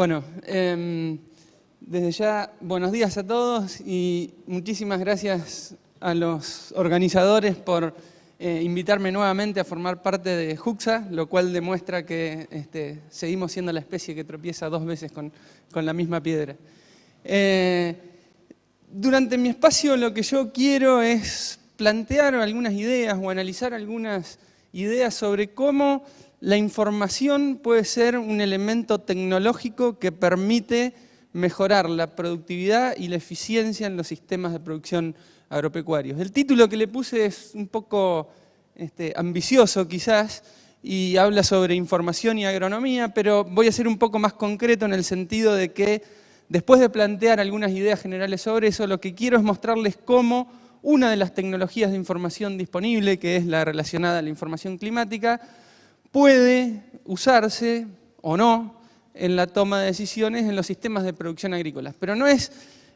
Bueno, desde ya, buenos días a todos y muchísimas gracias a los organizadores por invitarme nuevamente a formar parte de JUCSA, lo cual demuestra que seguimos siendo la especie que tropieza dos veces con la misma piedra. Durante mi espacio lo que yo quiero es plantear algunas ideas o analizar algunas ideas sobre cómo la información puede ser un elemento tecnológico que permite mejorar la productividad y la eficiencia en los sistemas de producción agropecuarios. El título que le puse es un poco ambicioso quizás y habla sobre información y agronomía, pero voy a ser un poco más concreto en el sentido de que después de plantear algunas ideas generales sobre eso, lo que quiero es mostrarles cómo una de las tecnologías de información disponible, que es la relacionada a la información climática, puede usarse o no en la toma de decisiones en los sistemas de producción agrícolas. Pero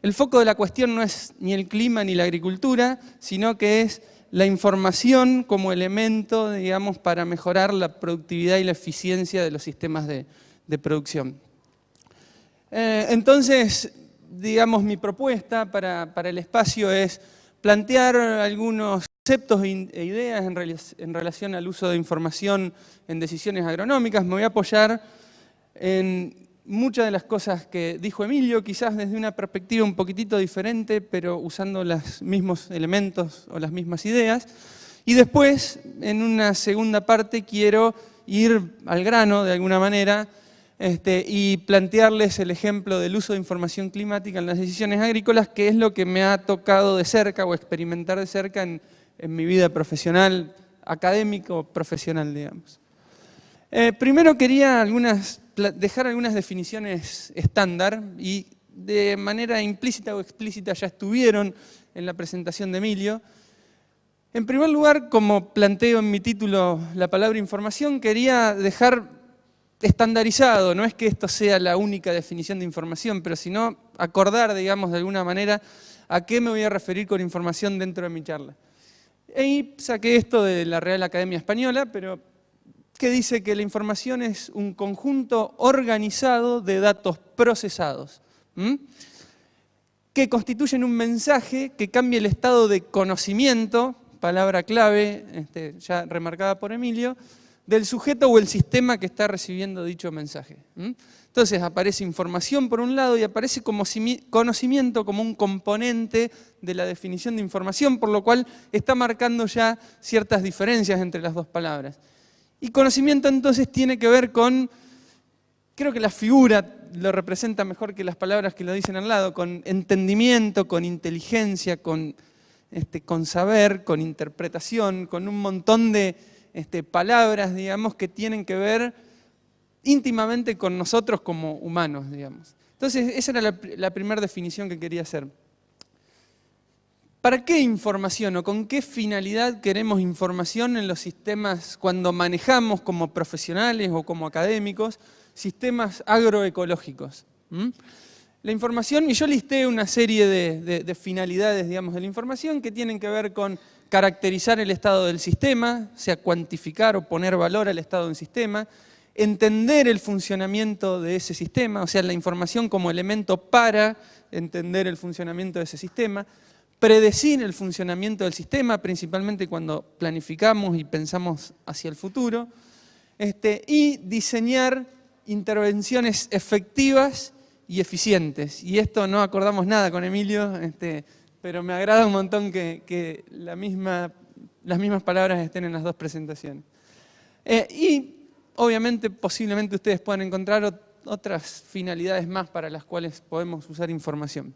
el foco de la cuestión no es ni el clima ni la agricultura, sino que es la información como elemento, digamos, para mejorar la productividad y la eficiencia de los sistemas de producción. Entonces, digamos, mi propuesta para el espacio es plantear algunos conceptos e ideas en relación al uso de información en decisiones agronómicas. Me voy a apoyar en muchas de las cosas que dijo Emilio, quizás desde una perspectiva un poquitito diferente, pero usando los mismos elementos o las mismas ideas. Y después, en una segunda parte, quiero ir al grano de alguna manera y plantearles el ejemplo del uso de información climática en las decisiones agrícolas, que es lo que me ha tocado de cerca o experimentar de cerca en mi vida profesional, académico-profesional, digamos. Primero quería dejar algunas definiciones estándar y de manera implícita o explícita ya estuvieron en la presentación de Emilio. En primer lugar, como planteo en mi título la palabra información, quería dejar estandarizado, no es que esto sea la única definición de información, pero sino acordar, digamos, de alguna manera a qué me voy a referir con información dentro de mi charla. Y saqué esto de la Real Academia Española, pero que dice que la información es un conjunto organizado de datos procesados, que constituyen un mensaje que cambia el estado de conocimiento, palabra clave, ya remarcada por Emilio, del sujeto o el sistema que está recibiendo dicho mensaje. Entonces aparece información por un lado y aparece como conocimiento como un componente de la definición de información, por lo cual está marcando ya ciertas diferencias entre las dos palabras. Y conocimiento entonces tiene que ver con, creo que la figura lo representa mejor que las palabras que lo dicen al lado, con entendimiento, con inteligencia, con saber, con interpretación, con un montón de palabras, digamos, que tienen que ver íntimamente con nosotros como humanos, digamos. Entonces, esa era la primera definición que quería hacer. ¿Para qué información o con qué finalidad queremos información en los sistemas cuando manejamos como profesionales o como académicos sistemas agroecológicos? La información, y yo listé una serie de finalidades, digamos, de la información que tienen que ver con caracterizar el estado del sistema, o sea, cuantificar o poner valor al estado del sistema, entender el funcionamiento de ese sistema, o sea, la información como elemento para entender el funcionamiento de ese sistema, predecir el funcionamiento del sistema, principalmente cuando planificamos y pensamos hacia el futuro, y diseñar intervenciones efectivas y eficientes. Y esto no acordamos nada con Emilio, pero me agrada un montón que las mismas palabras estén en las dos presentaciones. Y obviamente, posiblemente ustedes puedan encontrar otras finalidades más para las cuales podemos usar información.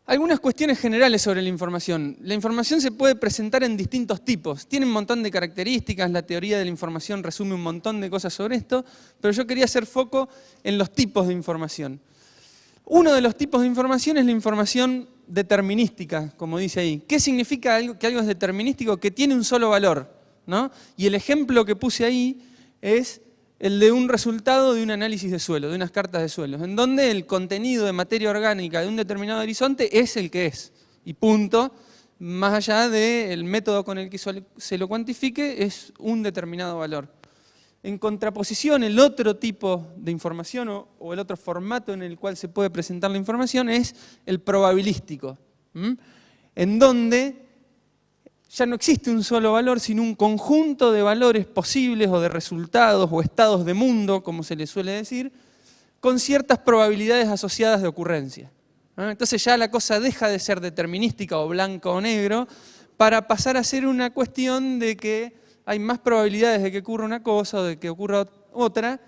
Algunas cuestiones generales sobre la información. La información se puede presentar en distintos tipos. Tiene un montón de características, la teoría de la información resume un montón de cosas sobre esto, pero yo quería hacer foco en los tipos de información. Uno de los tipos de información es la información determinística, como dice ahí. ¿Qué significa que algo es determinístico? Que tiene un solo valor, ¿no? Y el ejemplo que puse ahí es el de un resultado de un análisis de suelo, de unas cartas de suelos, en donde el contenido de materia orgánica de un determinado horizonte es el que es, y punto, más allá del método con el que se lo cuantifique, es un determinado valor. En contraposición, el otro tipo de información o el otro formato en el cual se puede presentar la información es el probabilístico, en donde ya no existe un solo valor, sino un conjunto de valores posibles o de resultados o estados de mundo, como se le suele decir, con ciertas probabilidades asociadas de ocurrencia. Entonces ya la cosa deja de ser determinística o blanco o negro para pasar a ser una cuestión de que hay más probabilidades de que ocurra una cosa o de que ocurra otra,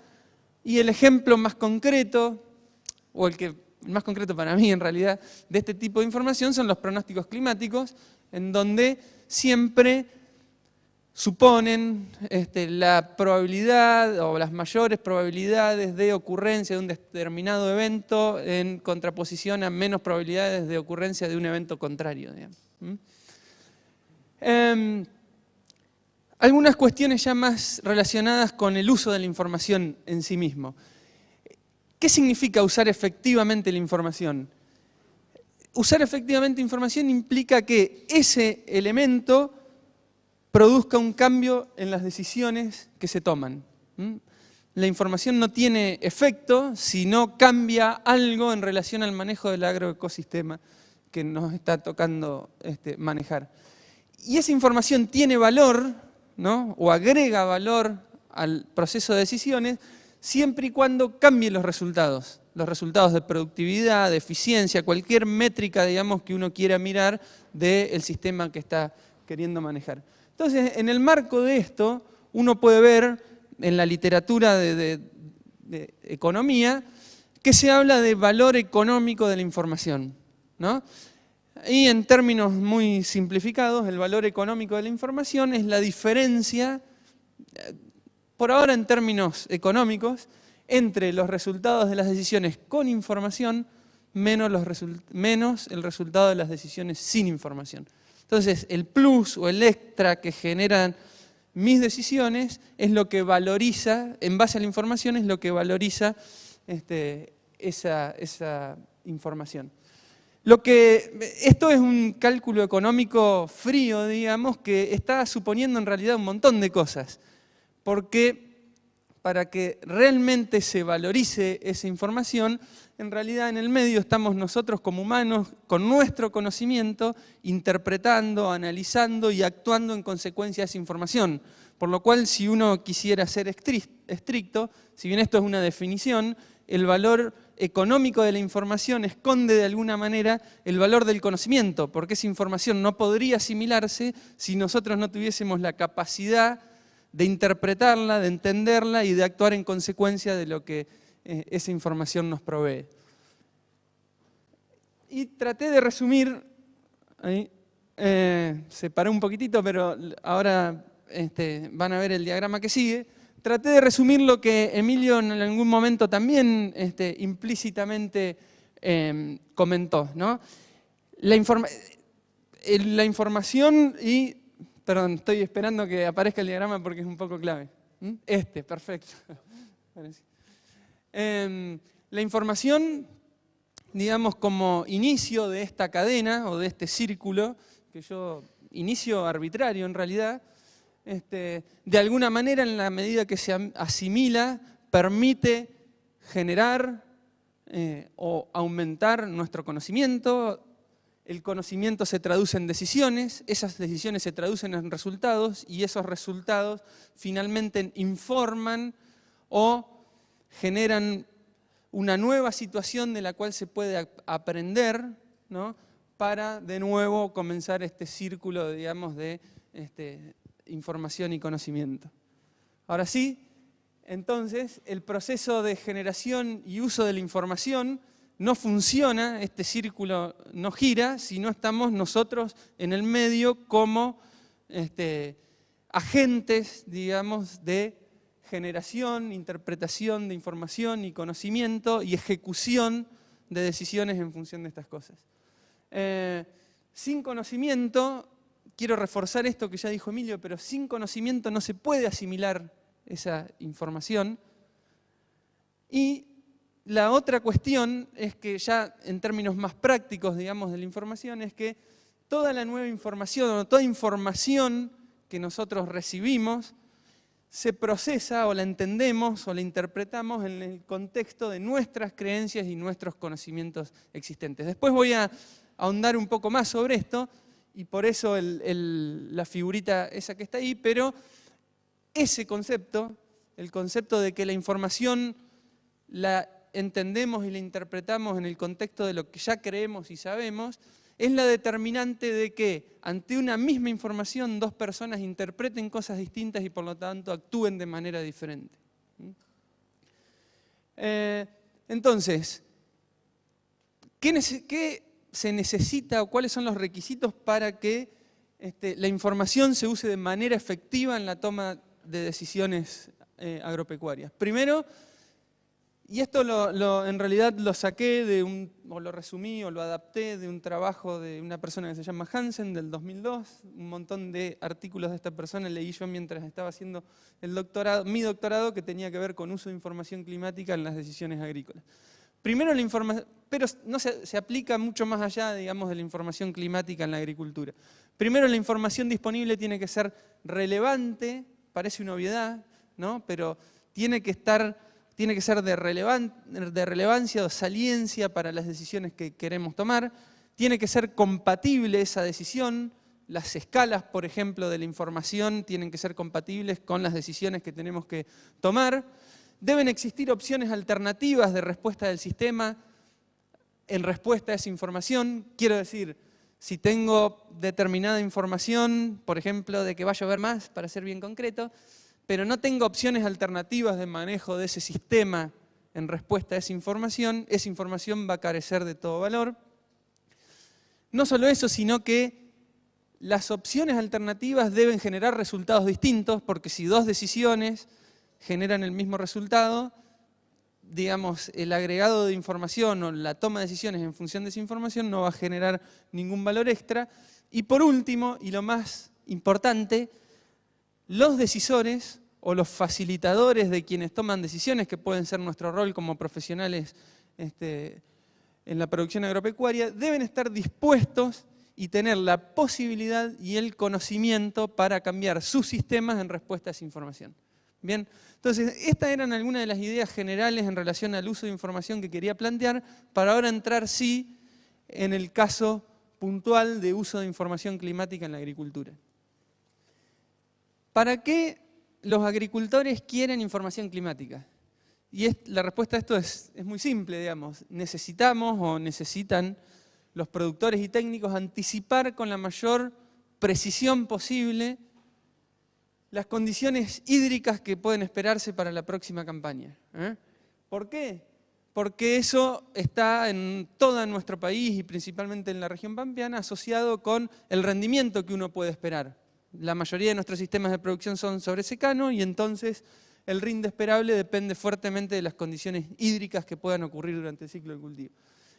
y el ejemplo más concreto, o el más concreto para mí en realidad, de este tipo de información son los pronósticos climáticos, en donde siempre suponen la probabilidad o las mayores probabilidades de ocurrencia de un determinado evento en contraposición a menos probabilidades de ocurrencia de un evento contrario, digamos. Algunas cuestiones ya más relacionadas con el uso de la información en sí mismo. ¿Qué significa usar efectivamente la información? Usar efectivamente información implica que ese elemento produzca un cambio en las decisiones que se toman. La información no tiene efecto si no cambia algo en relación al manejo del agroecosistema que nos está tocando manejar. Y esa información tiene valor, ¿no? O agrega valor al proceso de decisiones siempre y cuando cambien los resultados de productividad, de eficiencia, cualquier métrica, digamos, que uno quiera mirar del sistema que está queriendo manejar. Entonces, en el marco de esto, uno puede ver en la literatura de economía que se habla de valor económico de la información, ¿no? Y en términos muy simplificados, el valor económico de la información es la diferencia, por ahora en términos económicos, entre los resultados de las decisiones con información menos el resultado de las decisiones sin información. Entonces, el plus o el extra que generan mis decisiones es lo que valoriza, en base a la información, es lo que valoriza esa información. Esto es un cálculo económico frío, digamos, que está suponiendo en realidad un montón de cosas. Porque para que realmente se valorice esa información, en realidad en el medio estamos nosotros como humanos, con nuestro conocimiento, interpretando, analizando y actuando en consecuencia de esa información. Por lo cual, si uno quisiera ser estricto, si bien esto es una definición, el valor económico de la información esconde de alguna manera el valor del conocimiento, porque esa información no podría asimilarse si nosotros no tuviésemos la capacidad de interpretarla, de entenderla y de actuar en consecuencia de lo que esa información nos provee. Y traté de resumir, separé un poquitito, pero ahora van a ver el diagrama que sigue. Traté de resumir lo que Emilio en algún momento también implícitamente comentó, ¿no? La información y... Perdón, estoy esperando que aparezca el diagrama porque es un poco clave. Perfecto. La información, digamos, como inicio de esta cadena o de este círculo, inicio arbitrario en realidad, de alguna manera en la medida que se asimila, permite generar o aumentar nuestro conocimiento. El conocimiento se traduce en decisiones, esas decisiones se traducen en resultados y esos resultados finalmente informan o generan una nueva situación de la cual se puede aprender, ¿no? Para de nuevo comenzar este círculo, digamos, de información y conocimiento. Ahora sí, entonces, el proceso de generación y uso de la información no funciona, este círculo no gira, si no estamos nosotros en el medio como agentes, digamos, de generación, interpretación de información y conocimiento y ejecución de decisiones en función de estas cosas. Sin conocimiento, quiero reforzar esto que ya dijo Emilio, pero sin conocimiento no se puede asimilar esa información. Y la otra cuestión es que ya en términos más prácticos, digamos, de la información, es que toda la nueva información o toda información que nosotros recibimos se procesa o la entendemos o la interpretamos en el contexto de nuestras creencias y nuestros conocimientos existentes. Después voy a ahondar un poco más sobre esto y por eso la figurita esa que está ahí, pero ese concepto, el concepto de que la información la entendemos y la interpretamos en el contexto de lo que ya creemos y sabemos, es la determinante de que ante una misma información dos personas interpreten cosas distintas y por lo tanto actúen de manera diferente. Entonces, ¿qué se necesita o cuáles son los requisitos para que la información se use de manera efectiva en la toma de decisiones agropecuarias? Primero, y esto en realidad lo saqué o lo resumí o lo adapté de un trabajo de una persona que se llama Hansen del 2002. Un montón de artículos de esta persona leí yo mientras estaba haciendo mi doctorado, que tenía que ver con uso de información climática en las decisiones agrícolas. Primero la información, pero no se aplica mucho más allá, digamos, de la información climática en la agricultura. Primero la información disponible tiene que ser relevante, parece una obviedad, ¿no? Pero tiene que ser de relevancia o saliencia para las decisiones que queremos tomar. Tiene que ser compatible esa decisión. Las escalas, por ejemplo, de la información tienen que ser compatibles con las decisiones que tenemos que tomar. Deben existir opciones alternativas de respuesta del sistema en respuesta a esa información. Quiero decir, si tengo determinada información, por ejemplo, de que va a llover más, para ser bien concreto, pero no tengo opciones alternativas de manejo de ese sistema en respuesta a esa información va a carecer de todo valor. No solo eso, sino que las opciones alternativas deben generar resultados distintos, porque si dos decisiones generan el mismo resultado, digamos, el agregado de información o la toma de decisiones en función de esa información no va a generar ningún valor extra. Y por último, y lo más importante, los decisores o los facilitadores de quienes toman decisiones, que pueden ser nuestro rol como profesionales en la producción agropecuaria, deben estar dispuestos y tener la posibilidad y el conocimiento para cambiar sus sistemas en respuesta a esa información. Bien, entonces estas eran algunas de las ideas generales en relación al uso de información que quería plantear, para ahora entrar sí en el caso puntual de uso de información climática en la agricultura. ¿Para qué los agricultores quieren información climática? Y la respuesta a esto es muy simple, digamos. Necesitamos o necesitan los productores y técnicos anticipar con la mayor precisión posible las condiciones hídricas que pueden esperarse para la próxima campaña. ¿Por qué? Porque eso está en todo nuestro país y principalmente en la región pampeana asociado con el rendimiento que uno puede esperar. La mayoría de nuestros sistemas de producción son sobre secano y entonces el rinde esperable depende fuertemente de las condiciones hídricas que puedan ocurrir durante el ciclo del cultivo.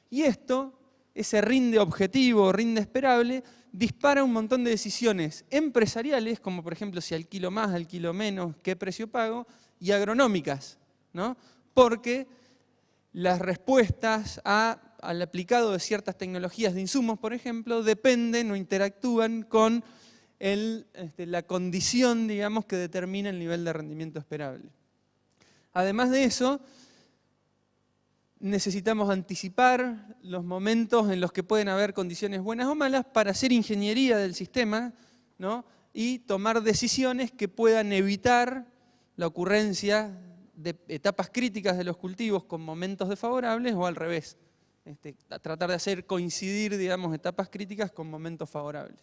Y ese rinde objetivo, rinde esperable, dispara un montón de decisiones empresariales, como por ejemplo si alquilo más, alquilo menos, qué precio pago, y agronómicas, ¿no? Porque las respuestas al aplicado de ciertas tecnologías de insumos, por ejemplo, dependen o interactúan con la condición, digamos, que determina el nivel de rendimiento esperable. Además de eso, necesitamos anticipar los momentos en los que pueden haber condiciones buenas o malas para hacer ingeniería del sistema, ¿no? Y tomar decisiones que puedan evitar la ocurrencia de etapas críticas de los cultivos con momentos desfavorables o al revés, tratar de hacer coincidir, digamos, etapas críticas con momentos favorables.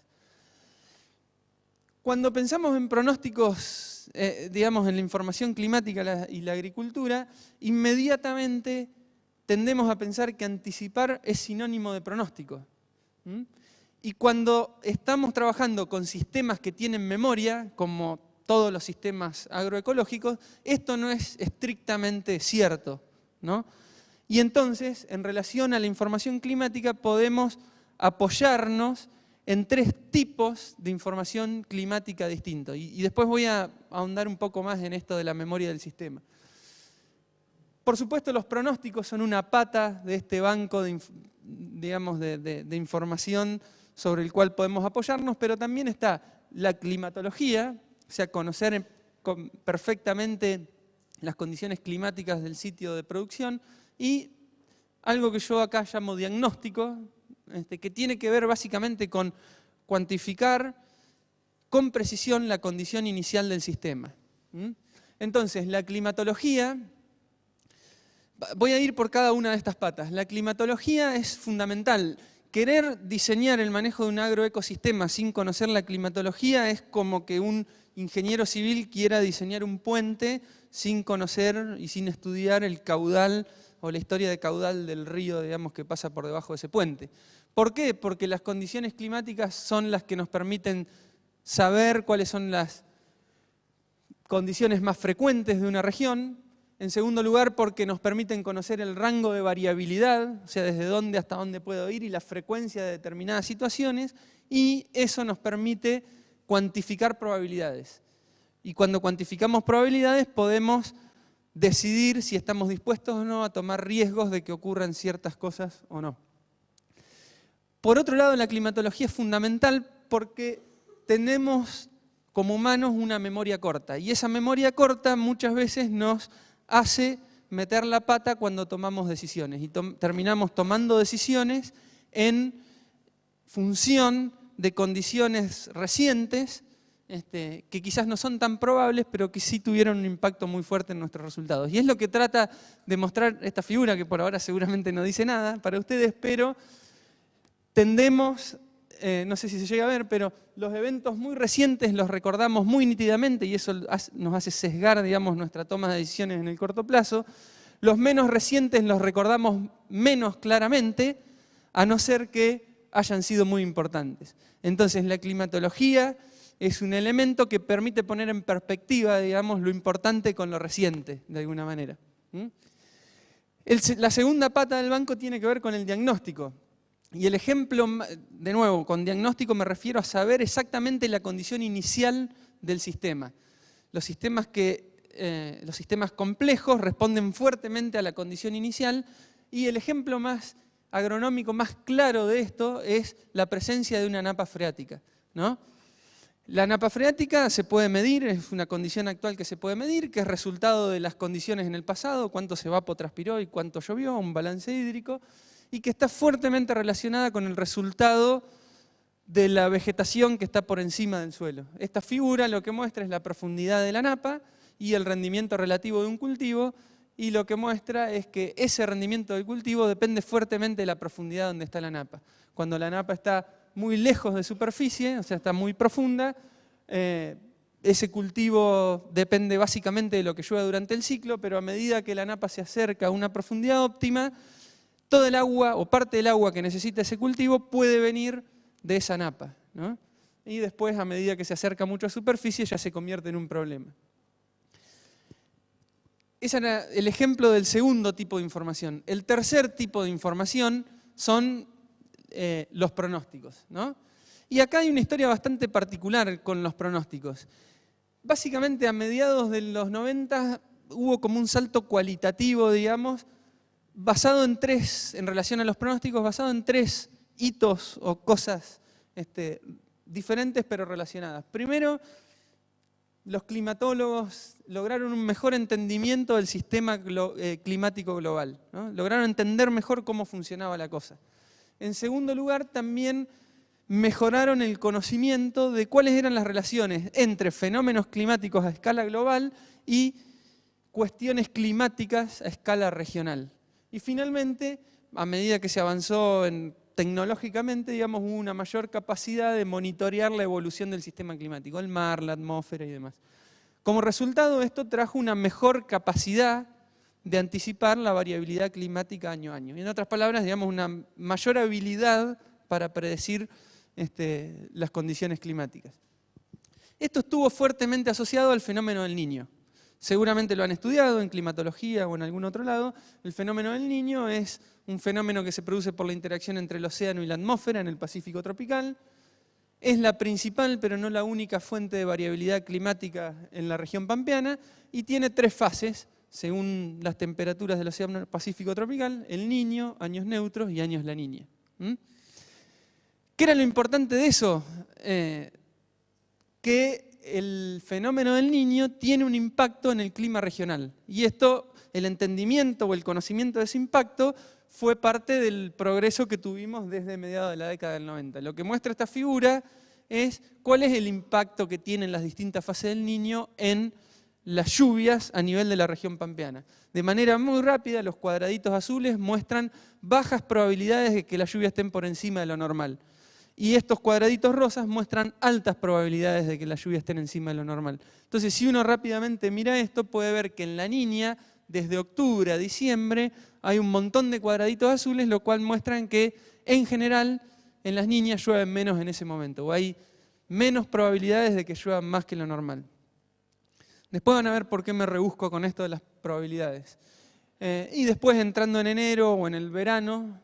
Cuando pensamos en pronósticos, digamos, en la información climática y la agricultura, inmediatamente tendemos a pensar que anticipar es sinónimo de pronóstico. Y cuando estamos trabajando con sistemas que tienen memoria, como todos los sistemas agroecológicos, esto no es estrictamente cierto, ¿no? Y entonces, en relación a la información climática, podemos apoyarnos en tres tipos de información climática distintos. Y después voy a ahondar un poco más en esto de la memoria del sistema. Por supuesto, los pronósticos son una pata de este banco de información sobre el cual podemos apoyarnos, pero también está la climatología, o sea, conocer perfectamente las condiciones climáticas del sitio de producción, y algo que yo acá llamo diagnóstico, que tiene que ver básicamente con cuantificar con precisión la condición inicial del sistema. Entonces, la climatología, voy a ir por cada una de estas patas. La climatología es fundamental. Querer diseñar el manejo de un agroecosistema sin conocer la climatología es como que un ingeniero civil quiera diseñar un puente sin conocer y sin estudiar el caudal o la historia de caudal del río, digamos, que pasa por debajo de ese puente. ¿Por qué? Porque las condiciones climáticas son las que nos permiten saber cuáles son las condiciones más frecuentes de una región. En segundo lugar, porque nos permiten conocer el rango de variabilidad, o sea, desde dónde hasta dónde puedo ir y la frecuencia de determinadas situaciones, y eso nos permite cuantificar probabilidades. Y cuando cuantificamos probabilidades podemos decidir si estamos dispuestos o no a tomar riesgos de que ocurran ciertas cosas o no. Por otro lado, la climatología es fundamental porque tenemos como humanos una memoria corta, y esa memoria corta muchas veces nos hace meter la pata cuando tomamos decisiones, y terminamos tomando decisiones en función de condiciones recientes que quizás no son tan probables, pero que sí tuvieron un impacto muy fuerte en nuestros resultados. Y es lo que trata de mostrar esta figura, que por ahora seguramente no dice nada para ustedes, pero tendemos, no sé si se llega a ver, pero los eventos muy recientes los recordamos muy nítidamente y eso nos hace sesgar, digamos, nuestra toma de decisiones en el corto plazo. Los menos recientes los recordamos menos claramente, a no ser que hayan sido muy importantes. Entonces, la climatología es un elemento que permite poner en perspectiva, digamos, lo importante con lo reciente, de alguna manera. La segunda pata del banco tiene que ver con el diagnóstico. Y el ejemplo, de nuevo, con diagnóstico me refiero a saber exactamente la condición inicial del sistema. Los sistemas complejos responden fuertemente a la condición inicial, y el ejemplo más agronómico más claro de esto es la presencia de una napa freática, ¿no? La napa freática se puede medir, es una condición actual que se puede medir, que es resultado de las condiciones en el pasado, cuánto se evapotranspiró y cuánto llovió, un balance hídrico, y que está fuertemente relacionada con el resultado de la vegetación que está por encima del suelo. Esta figura lo que muestra es la profundidad de la napa y el rendimiento relativo de un cultivo, y lo que muestra es que ese rendimiento del cultivo depende fuertemente de la profundidad donde está la napa. Cuando la napa está muy lejos de superficie, o sea, está muy profunda, ese cultivo depende básicamente de lo que llueva durante el ciclo, pero a medida que la napa se acerca a una profundidad óptima, todo el agua o parte del agua que necesita ese cultivo puede venir de esa napa, ¿no? Y después, a medida que se acerca mucho a superficie, ya se convierte en un problema. Ese era el ejemplo del segundo tipo de información. El tercer tipo de información son los pronósticos, ¿no? Y acá hay una historia bastante particular con los pronósticos. Básicamente, a mediados de los 90 hubo como un salto cualitativo, digamos, basado en relación a los pronósticos, basado en tres hitos o cosas diferentes pero relacionadas. Primero, los climatólogos lograron un mejor entendimiento del sistema climático global, ¿no? Lograron entender mejor cómo funcionaba la cosa. En segundo lugar, también mejoraron el conocimiento de cuáles eran las relaciones entre fenómenos climáticos a escala global y cuestiones climáticas a escala regional. Y finalmente, a medida que se avanzó tecnológicamente, digamos, hubo una mayor capacidad de monitorear la evolución del sistema climático, el mar, la atmósfera y demás. Como resultado, esto trajo una mejor capacidad de anticipar la variabilidad climática año a año. Y en otras palabras, digamos, una mayor habilidad para predecir las condiciones climáticas. Esto estuvo fuertemente asociado al fenómeno del Niño. Seguramente lo han estudiado en climatología o en algún otro lado. El fenómeno del Niño es un fenómeno que se produce por la interacción entre el océano y la atmósfera en el Pacífico tropical. Es la principal, pero no la única fuente de variabilidad climática en la región pampeana, y tiene tres fases, según las temperaturas del océano Pacífico tropical: el Niño, años neutros y años La Niña. ¿Qué era lo importante de eso? Que el fenómeno del Niño tiene un impacto en el clima regional. Y esto, el entendimiento o el conocimiento de ese impacto fue parte del progreso que tuvimos desde mediados de la década del 90. Lo que muestra esta figura es cuál es el impacto que tienen las distintas fases del Niño en las lluvias a nivel de la región pampeana. De manera muy rápida, los cuadraditos azules muestran bajas probabilidades de que las lluvias estén por encima de lo normal. Y estos cuadraditos rosas muestran altas probabilidades de que las lluvias estén encima de lo normal. Entonces, si uno rápidamente mira esto, puede ver que en La Niña, desde octubre a diciembre, hay un montón de cuadraditos azules, lo cual muestran que, en general, en las Niñas llueven menos en ese momento, o hay menos probabilidades de que lluevan más que lo normal. Después van a ver por qué me rebusco con esto de las probabilidades. Y después, entrando en enero o en el verano,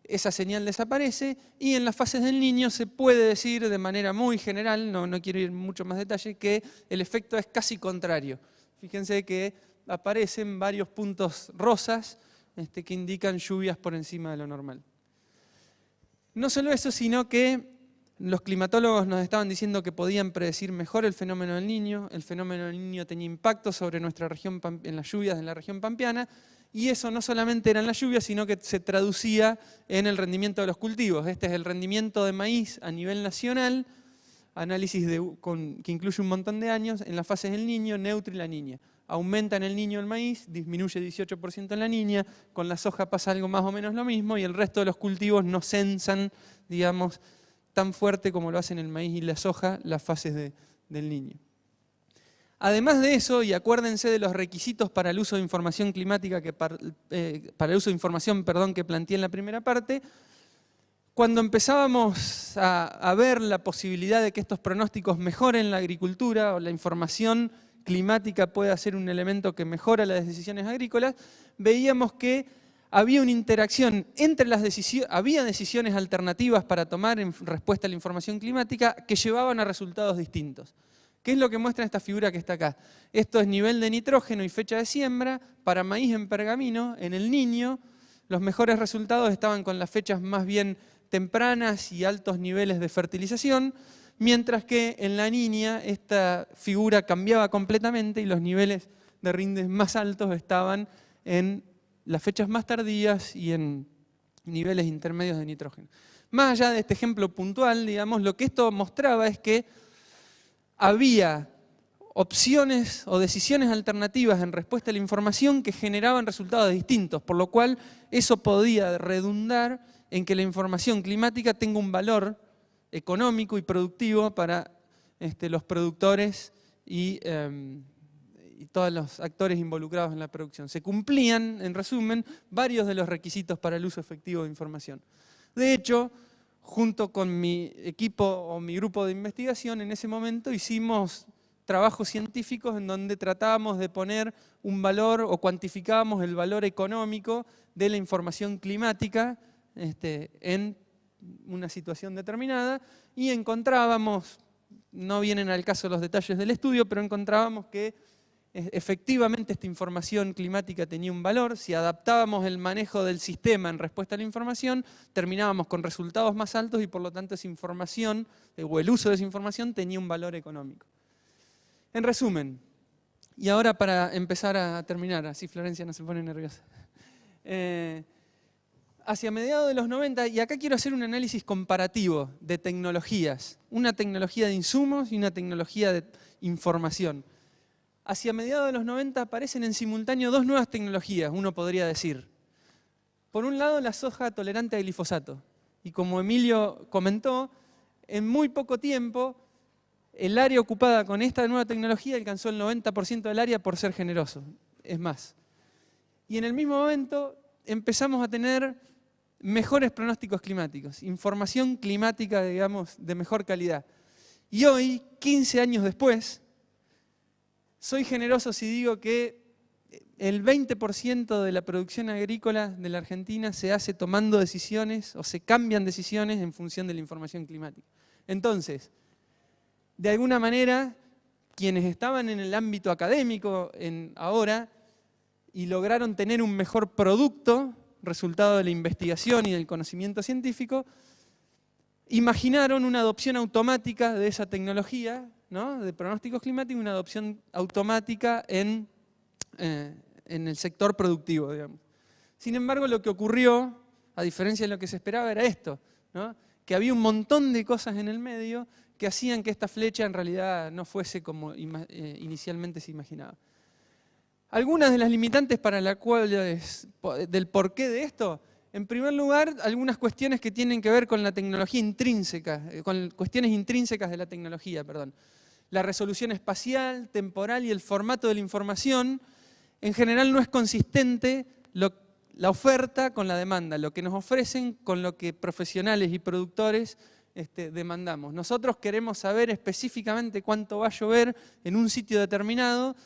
esa señal desaparece, y en las fases del Niño se puede decir de manera muy general, no quiero ir en mucho más detalle, que el efecto es casi contrario. Fíjense que aparecen varios puntos rosas que indican lluvias por encima de lo normal. No solo eso, sino que los climatólogos nos estaban diciendo que podían predecir mejor el fenómeno del Niño. El fenómeno del Niño tenía impacto sobre nuestra región, en las lluvias en la región pampeana, y eso no solamente eran las lluvias, sino que se traducía en el rendimiento de los cultivos. Este es el rendimiento de maíz a nivel nacional, análisis que incluye un montón de años, en las fases del Niño, Neutro y La Niña. Aumenta en el Niño el maíz, disminuye 18% en La Niña, con la soja pasa algo más o menos lo mismo, y el resto de los cultivos no censan, digamos, tan fuerte como lo hacen el maíz y la soja, las fases del Niño. Además de eso, y acuérdense de los requisitos para el uso de información climática, para el uso de información, que planteé en la primera parte, cuando empezábamos a ver la posibilidad de que estos pronósticos mejoren la agricultura o la información climática pueda ser un elemento que mejora las decisiones agrícolas, veíamos que había una interacción entre las decisiones, había decisiones alternativas para tomar en respuesta a la información climática que llevaban a resultados distintos. ¿Qué es lo que muestra esta figura que está acá? Esto es nivel de nitrógeno y fecha de siembra para maíz en pergamino. En el Niño, los mejores resultados estaban con las fechas más bien tempranas y altos niveles de fertilización, mientras que en La Niña esta figura cambiaba completamente y los niveles de rindes más altos estaban en las fechas más tardías y en niveles intermedios de nitrógeno. Más allá de este ejemplo puntual, digamos, lo que esto mostraba es que había opciones o decisiones alternativas en respuesta a la información que generaban resultados distintos, por lo cual eso podía redundar en que la información climática tenga un valor económico y productivo para los productores y todos los actores involucrados en la producción. Se cumplían, en resumen, varios de los requisitos para el uso efectivo de información. De hecho, junto con mi equipo o mi grupo de investigación, en ese momento hicimos trabajos científicos en donde tratábamos de poner un valor o cuantificábamos el valor económico de la información climática en una situación determinada, y encontrábamos, no vienen al caso los detalles del estudio, pero encontrábamos que efectivamente esta información climática tenía un valor. Si adaptábamos el manejo del sistema en respuesta a la información, terminábamos con resultados más altos y por lo tanto esa información, o el uso de esa información, tenía un valor económico. En resumen, y ahora para empezar a terminar, así Florencia no se pone nerviosa. Hacia mediados de los 90, y acá quiero hacer un análisis comparativo de tecnologías, una tecnología de insumos y una tecnología de información. Hacia mediados de los 90 aparecen en simultáneo dos nuevas tecnologías, uno podría decir. Por un lado, la soja tolerante a glifosato. Y como Emilio comentó, en muy poco tiempo, el área ocupada con esta nueva tecnología alcanzó el 90% del área por ser generoso. Es más. Y en el mismo momento empezamos a tener mejores pronósticos climáticos, información climática, digamos, de mejor calidad. Y hoy, 15 años después, soy generoso si digo que el 20% de la producción agrícola de la Argentina se hace tomando decisiones o se cambian decisiones en función de la información climática. Entonces, de alguna manera, quienes estaban en el ámbito académico ahora y lograron tener un mejor producto, resultado de la investigación y del conocimiento científico, imaginaron una adopción automática de esa tecnología, ¿no?, de pronósticos climáticos, una adopción automática en el sector productivo, digamos. Sin embargo, lo que ocurrió, a diferencia de lo que se esperaba, era esto, ¿no?, que había un montón de cosas en el medio que hacían que esta flecha en realidad no fuese como inicialmente se imaginaba. Algunas de las limitantes para las cuales, del porqué de esto, en primer lugar, algunas cuestiones que tienen que ver con la tecnología intrínseca, con cuestiones intrínsecas de la tecnología, perdón. La resolución espacial, temporal y el formato de la información, en general no es consistente la oferta con la demanda, lo que nos ofrecen con lo que profesionales y productores demandamos. Nosotros queremos saber específicamente cuánto va a llover en un sitio determinado,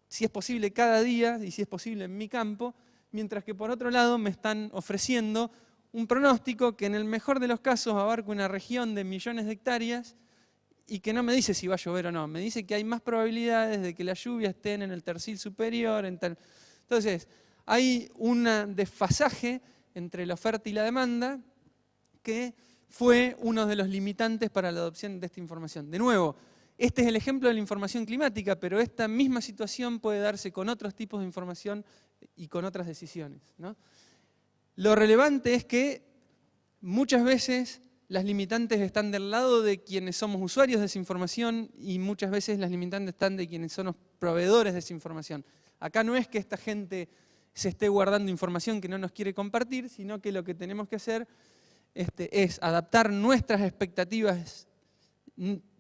si es posible cada día y si es posible en mi campo, mientras que por otro lado me están ofreciendo un pronóstico que en el mejor de los casos abarca una región de millones de hectáreas y que no me dice si va a llover o no, me dice que hay más probabilidades de que las lluvias estén en el tercio superior. Entonces, hay un desfasaje entre la oferta y la demanda que fue uno de los limitantes para la adopción de esta información. De nuevo, este es el ejemplo de la información climática, pero esta misma situación puede darse con otros tipos de información y con otras decisiones, ¿no? Lo relevante es que muchas veces las limitantes están del lado de quienes somos usuarios de esa información y muchas veces las limitantes están de quienes son los proveedores de esa información. Acá no es que esta gente se esté guardando información que no nos quiere compartir, sino que lo que tenemos que hacer es adaptar nuestras expectativas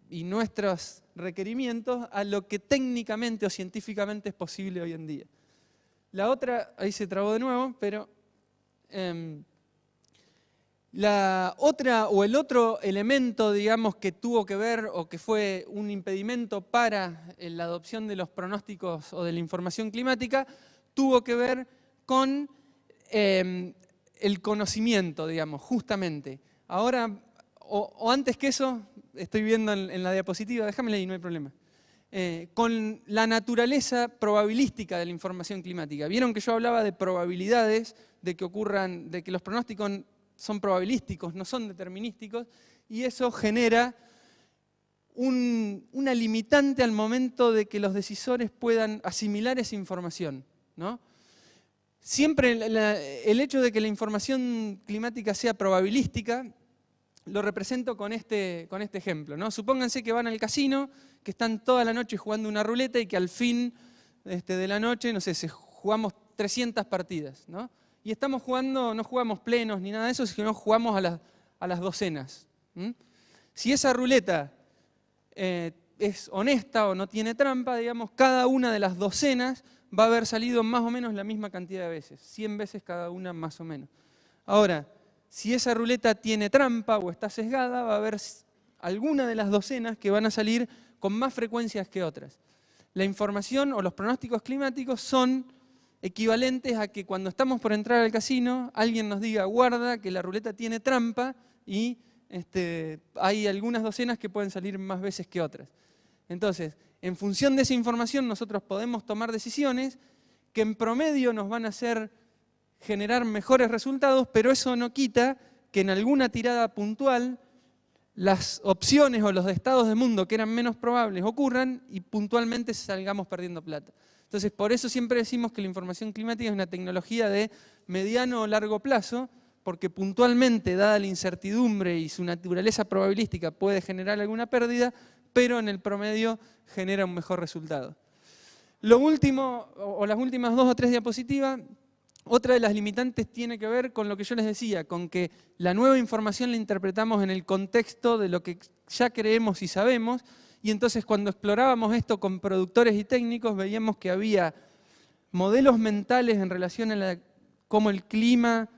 y nuestros requerimientos a lo que técnicamente o científicamente es posible hoy en día. La otra, ahí se trabó de nuevo, pero la otra o el otro elemento, digamos, que tuvo que ver o que fue un impedimento para la adopción de los pronósticos o de la información climática, tuvo que ver con el conocimiento, digamos, justamente. Ahora, o antes que eso, estoy viendo en la diapositiva, déjamela ahí, no hay problema. Con la naturaleza probabilística de la información climática. Vieron que yo hablaba de probabilidades, de que ocurran, de que los pronósticos son probabilísticos, no son determinísticos, y eso genera una limitante al momento de que los decisores puedan asimilar esa información, ¿no? Siempre el hecho de que la información climática sea probabilística lo represento con este ejemplo, ¿no? Supónganse que van al casino, que están toda la noche jugando una ruleta y que al fin de la noche, no sé, jugamos 300 partidas, ¿no? Y estamos jugando, no jugamos plenos ni nada de eso, sino jugamos a las docenas. Si esa ruleta es honesta o no tiene trampa, digamos, cada una de las docenas va a haber salido más o menos la misma cantidad de veces, 100 veces cada una más o menos. Ahora, si esa ruleta tiene trampa o está sesgada, va a haber alguna de las docenas que van a salir con más frecuencias que otras. La información o los pronósticos climáticos son equivalentes a que cuando estamos por entrar al casino, alguien nos diga, guarda que la ruleta tiene trampa y hay algunas docenas que pueden salir más veces que otras. Entonces, en función de esa información nosotros podemos tomar decisiones que en promedio nos van a hacer generar mejores resultados, pero eso no quita que en alguna tirada puntual las opciones o los estados del mundo que eran menos probables ocurran y puntualmente salgamos perdiendo plata. Entonces, por eso siempre decimos que la información climática es una tecnología de mediano o largo plazo, porque puntualmente, dada la incertidumbre y su naturaleza probabilística, puede generar alguna pérdida, pero en el promedio genera un mejor resultado. Lo último, o las últimas 2 o 3 diapositivas, otra de las limitantes tiene que ver con lo que yo les decía, con que la nueva información la interpretamos en el contexto de lo que ya creemos y sabemos, y entonces cuando explorábamos esto con productores y técnicos veíamos que había modelos mentales en relación a cómo el clima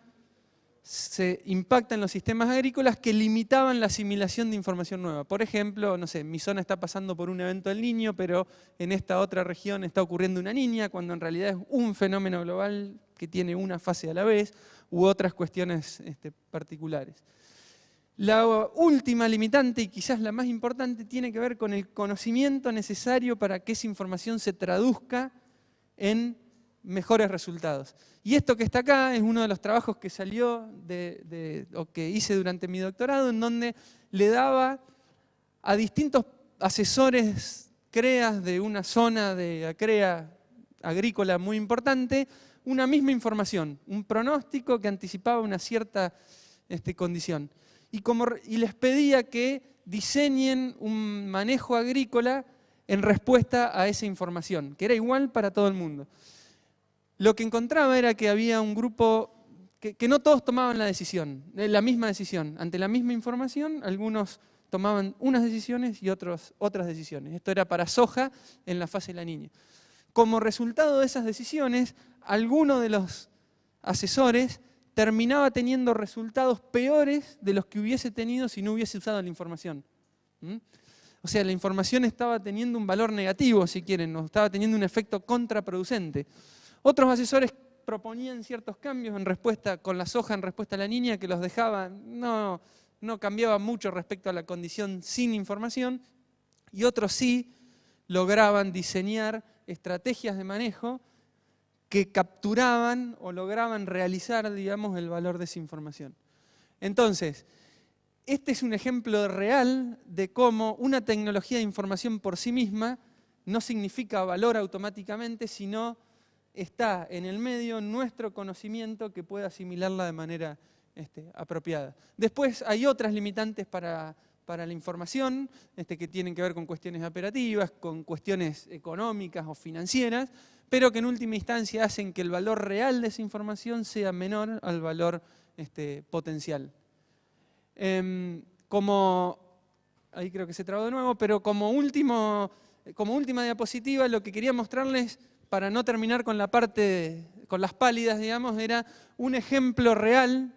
se impacta en los sistemas agrícolas que limitaban la asimilación de información nueva. Por ejemplo, no sé, mi zona está pasando por un evento del Niño, pero en esta otra región está ocurriendo una niña, cuando en realidad es un fenómeno global que tiene una fase a la vez, u otras cuestiones particulares. La última limitante, y quizás la más importante, tiene que ver con el conocimiento necesario para que esa información se traduzca en mejores resultados. Y esto que está acá es uno de los trabajos que salió o que hice durante mi doctorado, en donde le daba a distintos asesores CREAs de una zona de CREA agrícola muy importante, una misma información, un pronóstico que anticipaba una cierta condición. Y les pedía que diseñen un manejo agrícola en respuesta a esa información, que era igual para todo el mundo. Lo que encontraba era que había un grupo que no todos tomaban la misma decisión. Ante la misma información, algunos tomaban unas decisiones y otros otras decisiones. Esto era para soja en la fase de la niña. Como resultado de esas decisiones, alguno de los asesores terminaba teniendo resultados peores de los que hubiese tenido si no hubiese usado la información. O sea, la información estaba teniendo un valor negativo, si quieren, o estaba teniendo un efecto contraproducente. Otros asesores proponían ciertos cambios con la soja en respuesta a la niña, que los dejaban, no cambiaba mucho respecto a la condición sin información, y otros sí lograban diseñar estrategias de manejo que capturaban o lograban realizar, digamos, el valor de esa información. Entonces, este es un ejemplo real de cómo una tecnología de información por sí misma no significa valor automáticamente, sino está en el medio nuestro conocimiento que puede asimilarla de manera apropiada. Después hay otras limitantes para la información, que tienen que ver con cuestiones operativas, con cuestiones económicas o financieras, pero que en última instancia hacen que el valor real de esa información sea menor al valor potencial. Ahí creo que se trabó de nuevo, pero como última diapositiva, lo que quería mostrarles, para no terminar con con las pálidas, digamos, era un ejemplo real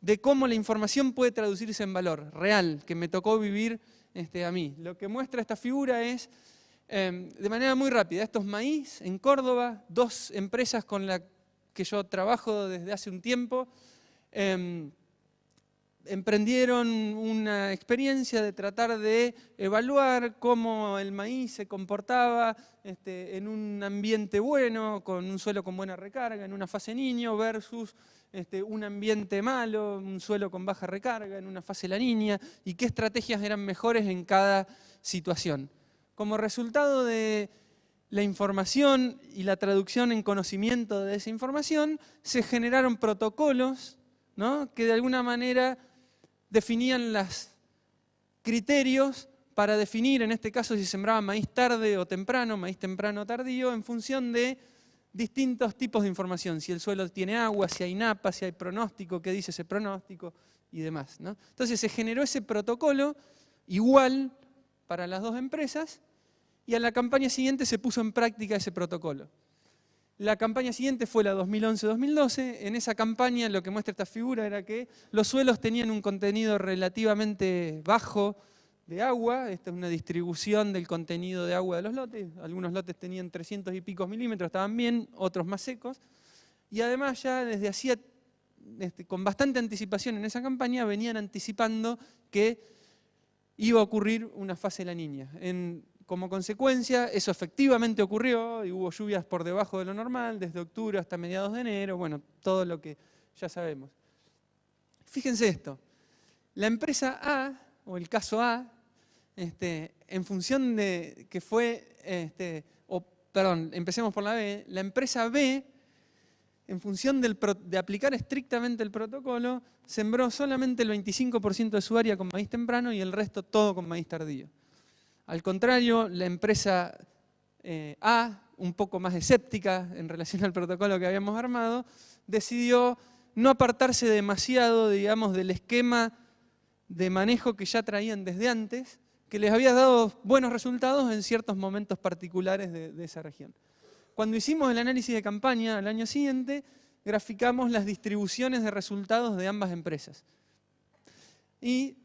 de cómo la información puede traducirse en valor, real, que me tocó vivir a mí. Lo que muestra esta figura es, de manera muy rápida, esto es maíz en Córdoba, 2 empresas con las que yo trabajo desde hace un tiempo, emprendieron una experiencia de tratar de evaluar cómo el maíz se comportaba en un ambiente bueno, con un suelo con buena recarga, en una fase niño, versus un ambiente malo, un suelo con baja recarga, en una fase la niña, y qué estrategias eran mejores en cada situación. Como resultado de la información y la traducción en conocimiento de esa información, se generaron protocolos, ¿no?, que de alguna manera definían los criterios para definir, en este caso, si sembraba maíz tarde o temprano, maíz temprano o tardío, en función de distintos tipos de información. Si el suelo tiene agua, si hay napa, si hay pronóstico, qué dice ese pronóstico y demás, ¿no? Entonces se generó ese protocolo igual para las 2 empresas y a la campaña siguiente se puso en práctica ese protocolo. La campaña siguiente fue la 2011-2012. En esa campaña lo que muestra esta figura era que los suelos tenían un contenido relativamente bajo de agua. Esta es una distribución del contenido de agua de los lotes. Algunos lotes tenían 300 y pico milímetros, estaban bien, otros más secos. Y además ya desde hacía, con bastante anticipación en esa campaña, venían anticipando que iba a ocurrir una fase de la niña. Como consecuencia, eso efectivamente ocurrió y hubo lluvias por debajo de lo normal, desde octubre hasta mediados de enero, bueno, todo lo que ya sabemos. Fíjense esto, la empresa A, o el caso A, en función de que fue, empecemos por la B, la empresa B, en función de aplicar estrictamente el protocolo, sembró solamente el 25% de su área con maíz temprano y el resto todo con maíz tardío. Al contrario, la empresa A, un poco más escéptica en relación al protocolo que habíamos armado, decidió no apartarse demasiado, digamos, del esquema de manejo que ya traían desde antes, que les había dado buenos resultados en ciertos momentos particulares de esa región. Cuando hicimos el análisis de campaña al año siguiente, graficamos las distribuciones de resultados de ambas empresas. Y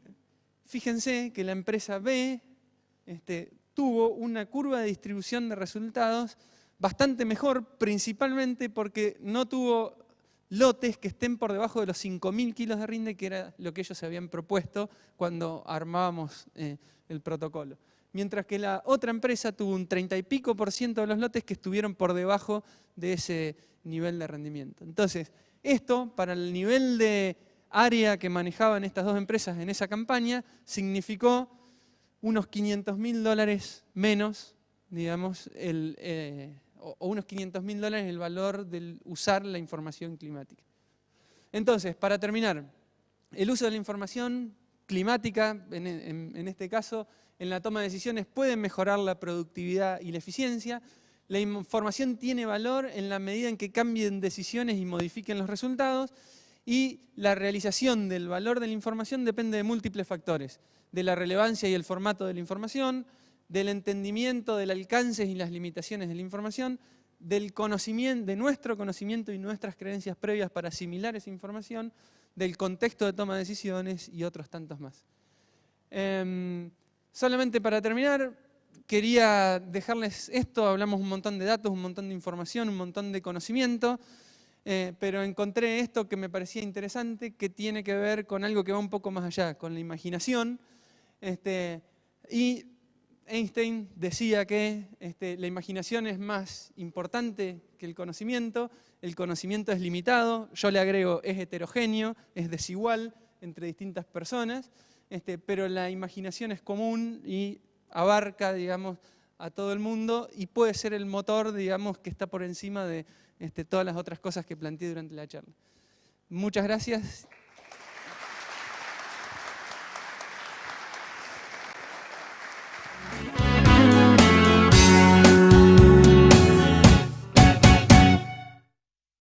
fíjense que la empresa B tuvo una curva de distribución de resultados bastante mejor, principalmente porque no tuvo lotes que estén por debajo de los 5.000 kilos de rinde, que era lo que ellos se habían propuesto cuando armábamos el protocolo. Mientras que la otra empresa tuvo un 30 y pico % de los lotes que estuvieron por debajo de ese nivel de rendimiento. Entonces, esto, para el nivel de área que manejaban estas dos empresas en esa campaña, significó unos $500.000 menos, digamos, o unos $500.000 el valor de usar la información climática. Entonces, para terminar, el uso de la información climática, en este caso, en la toma de decisiones, puede mejorar la productividad y la eficiencia. La información tiene valor en la medida en que cambien decisiones y modifiquen los resultados, y la realización del valor de la información depende de múltiples factores: de la relevancia y el formato de la información, del entendimiento del alcance y las limitaciones de la información, del conocimiento, de nuestro conocimiento y nuestras creencias previas para asimilar esa información, del contexto de toma de decisiones y otros tantos más. Solamente para terminar, quería dejarles esto. Hablamos un montón de datos, un montón de información, un montón de conocimiento, pero encontré esto que me parecía interesante, que tiene que ver con algo que va un poco más allá, con la imaginación. Y Einstein decía que la imaginación es más importante que el conocimiento es limitado, yo le agrego es heterogéneo, es desigual entre distintas personas, pero la imaginación es común y abarca, digamos, a todo el mundo y puede ser el motor, digamos, que está por encima de todas las otras cosas que planteé durante la charla. Muchas gracias.